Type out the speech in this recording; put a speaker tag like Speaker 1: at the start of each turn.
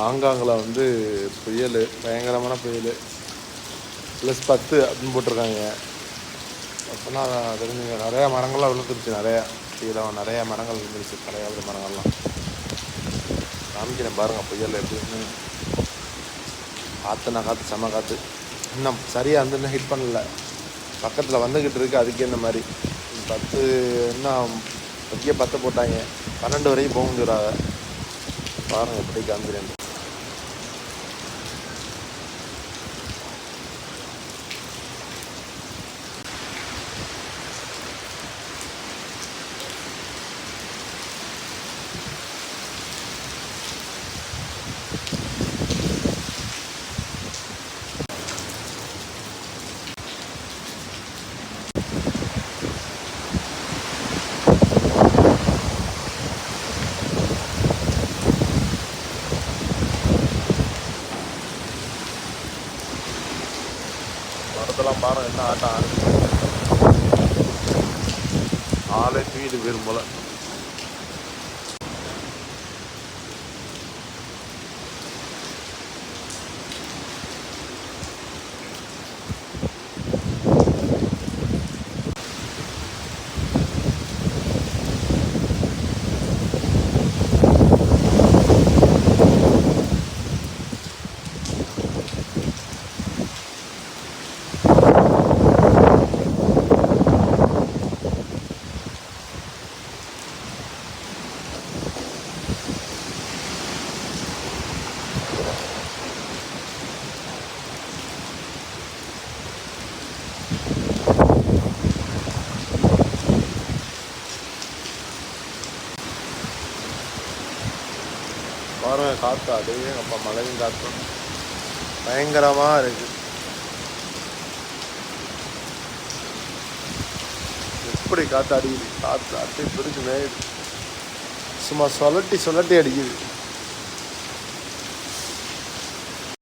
Speaker 1: ஆங்காங்கில் வந்து புயல், பயங்கரமான புயல், +10 அப்படின்னு போட்டிருக்காங்க. அப்போனா தெரிஞ்சுங்க, நிறையா மரங்கள்லாம் விழுந்துருச்சு. கீழே நிறையா மரங்கள் விழுந்துருச்சு, கிடையாது மரங்கள்லாம். காமிக்கிறேன் பாருங்கள் புயல் எப்படின்னு. காற்று செம காற்று. இன்னும் சரியாக வந்து இன்னும் ஹிட் பண்ணல, பக்கத்தில் வந்துக்கிட்டு இருக்குது. அதுக்கே இந்த மாதிரி 10 இன்னும் பெரிய 10 போட்டாங்க. 12 வரைக்கும் போக முடியாத. பாருங்கள் எப்படி காமிக்கிறேன். மரத்தெல்லாம் பாருங்கள் என்ன ஆட்டம் ஆடுது. ஆளே தூக்கிட்டு போயிரும் போல. பாருங்கள் காற்று, அப்படியே அப்போ மழையும் காற்றும் பயங்கரமாக இருக்குது. எப்படி காற்று அடிக்குது, காற்று அப்படியே பிரிச்சு மேயுது. சும்மா சொலட்டி அடிக்குது.